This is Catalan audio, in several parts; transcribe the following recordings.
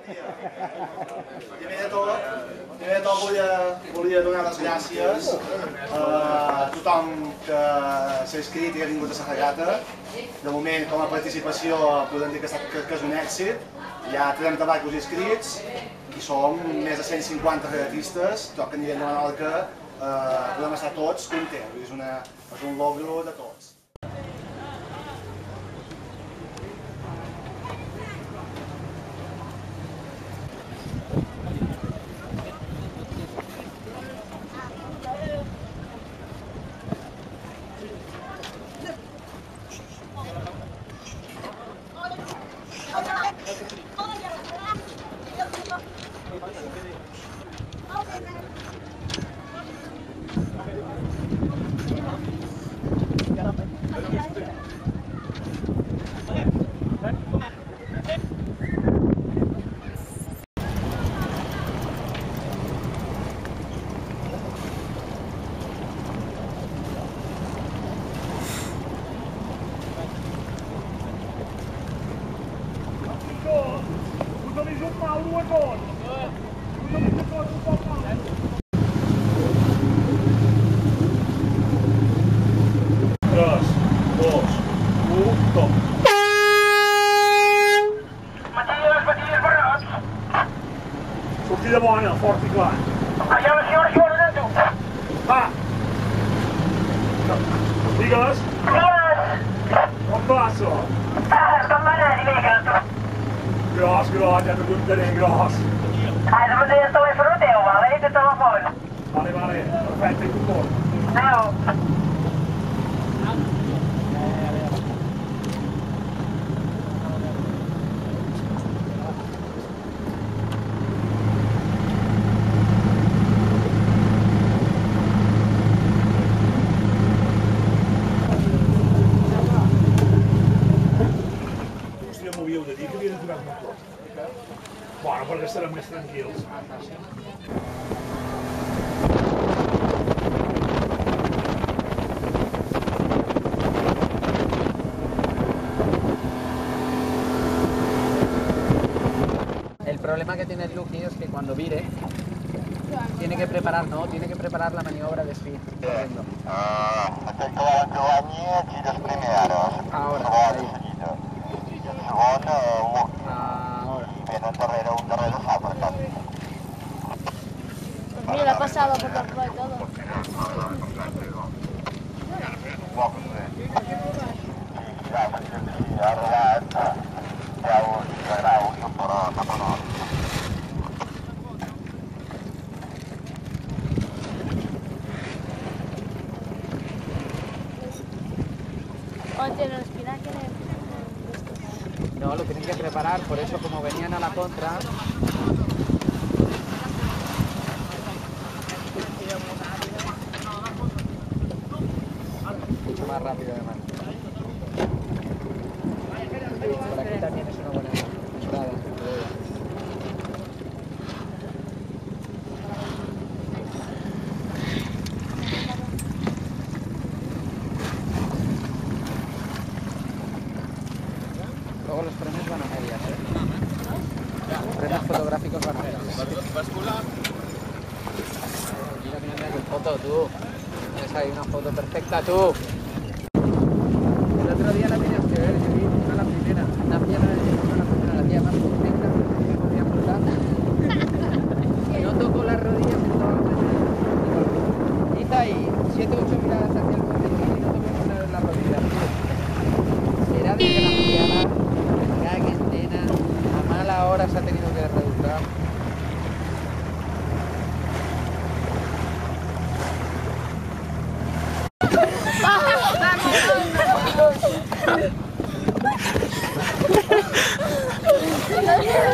Primer de tot volia donar les gràcies a tothom que s'ha inscrit i ha vingut a la regata. De moment, com a participació, podem dir que és un èxit. Hi ha 30 barcos inscrits i som més de 150 regatistes, tot que a nivell de Menorca podem estar tots contents. És un logro de tots. Sortida bona, fort i clar. Allà la senyora Jordan, tu. Ah! Digues. Digues. Com passa? Com va anar, dimecres? Gros, ja t'ho contaré, gros. Has de mantenir el telèfon teu, vale? De telèfon. Vale, perfecte, i tu pot. Adéu. M'havíeu de dir que havia d'aturar el motor. Bueno, perquè estarem més tranquils. El problema que tiene el Lucky es que cuando vire, tiene que preparar la maniobra de speed. Aquell que va l'encabanya, gires primer ara. Ahora, ahí. Segona, Ahora. i venen darrere, un darrere s'ha aparcat. Pues mira, ha pasado por la prueba y todo. Ja ha rodat 10 graus, però cap a nord. O tiene los espinaques. No, lo tienen que preparar, por eso como venían a la contra... Mucho más rápido además. Por aquí también es una buena entrada. Luego los frenos van a medias, ¿eh? Los frenos fotográficos van a medias. Mira, qué foto, tú. Tienes ahí una foto perfecta, tú. El otro día la tenías que ver, yo vi una la primera. La tía más perfecta que podía flotar. No tocó las rodillas en todo el medio. Hizo ahí 7 o 8 miradas hacia el contenido y no tocó una vez las rodillas. Era de que la mañana, a mala hora se ha tenido que reducir.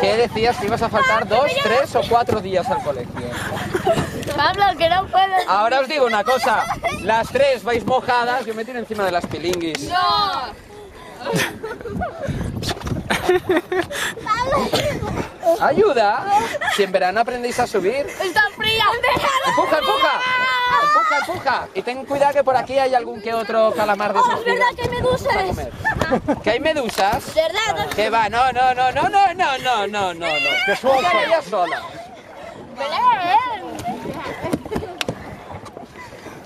¿Qué decías? ¿Que ibas a faltar 2, 3 o 4 días al colegio? Pablo, que no puedes. Ahora os digo una cosa. Las 3 vais mojadas, yo me tiro encima de las pilinguis. ¡No! ¡Ayuda! Si en verano aprendéis a subir... ¡Está fría! ¡Empuja, empuja! empuja, empuja. Y ten cuidado que por aquí hay algún que otro calamar de esos Es verdad que hay medusas. ¿Que hay medusas? ¿Verdad? Que va, no. Que suelta ella sola.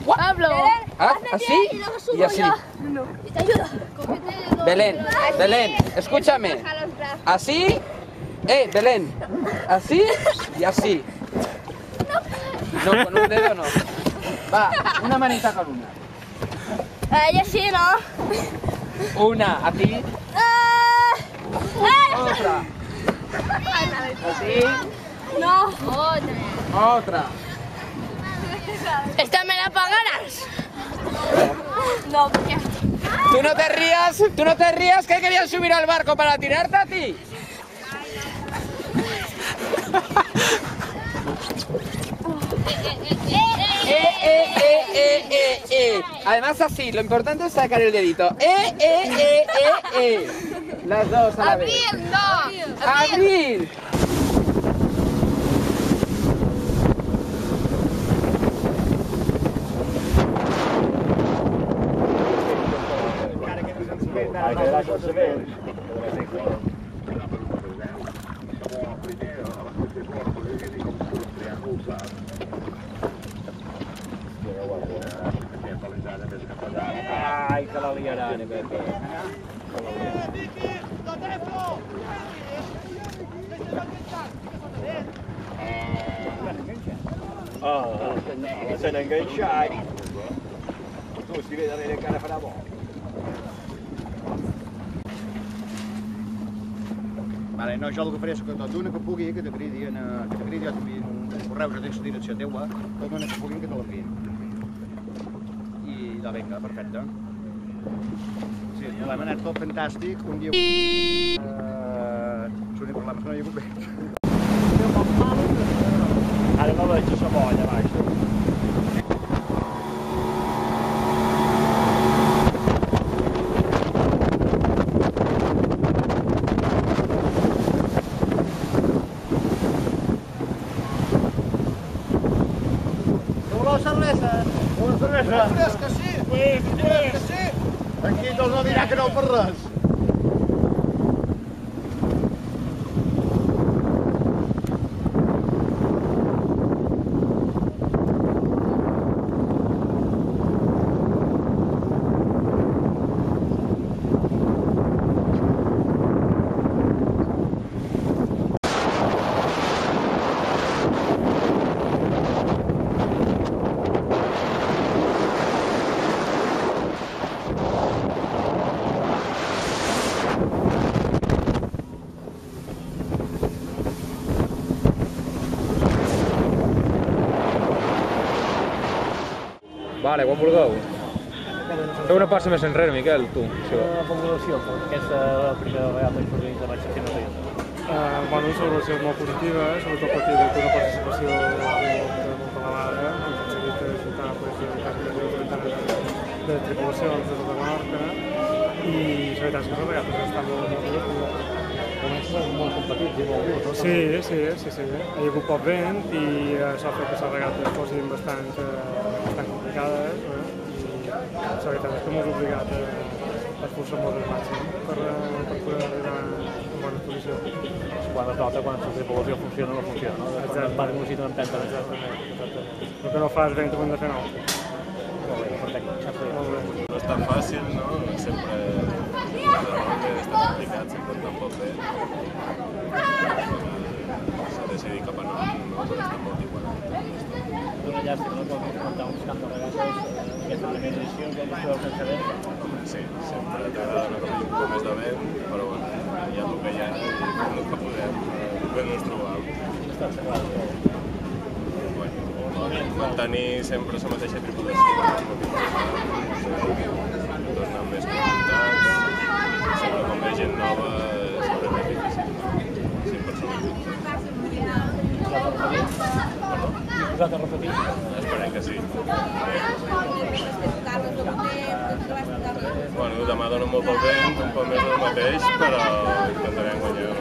Pablo. ¿Ah? ¿Así? Y así. Te ayuda. Belén, escúchame. Así, Belén. Así y así. No, con un dedo no. Va, una manita con una. Ella sí, ¿no? Una, a ti. Otra. Así. No. Otra. ¿Esta me la pagarás? No, porque... Tú no te rías, que querían subir al barco para tirarte a ti. Además así, lo importante es sacar el dedito. Las dos a la vez. ¡Abrir! Ai, que la liaran, Pepe. Se n'ha enganxat. Tu, si ve darrere encara farà bo. Vale, no, jo el que faré és que tot una que pugui, que t'agridi, jo t'envien un correu, jo tens la direcció teua, tot una que puguin que te l'envien. I de vinga, perfecte. Sí, l'hem anat tot fantàstic, un dia... Són problemes que no hi ha hagut bé. Ara no veig la bolla, baix. Fresca, sí! Fresca, sí! Aquí no dirà que no per res. Vale, quan vulgueu. Feu una passa més enrere, Miquel, tu. Una valoració, perquè aquesta primera vegada que s'organitza vaig fer una Bueno, una valoració molt positiva, sobretot perquè hi ha una participació molt elevada, hem aconseguit ajuntar de tripulacions de tota Menorca i la veritat és que les regates estan molt divertides. Molt competits i molt durs, no? Sí. Hi ha hagut poc vent i això fa que les regates fossin bastant complicades i la veritat és que m'ho obligat a esforçar-nos al màxim per poder arribar en bona posició. Quan es nota, quan la tripulació funciona, no funciona, no? Exacte. Va de una empenta. Exactament. El que no fas vent ho hem de fer nou. Molt bé, perfecte. No és tan fàcil, no? Sempre està complicat, sempre està poc bé. S'ha decidit cap a no, però està molt igualat. Una llàstima, no? Quan comentar uns camps de regates, aquesta primera edició, que ens podeu sense vent. Sí, sempre t'agrada una cosa un poc més de vent, però hi ha el que hi ha i el que podem ens trobam. Està segrat. Mantenir sempre la mateixa tripulació, tornar amb més comunitats, sempre quan ve gent nova sempre és més difícil, 100 persones. Posat a repetir? Esperem que sí. Bueno, demà dona molt poc vent, un poc més del mateix, però intentarem guanyar.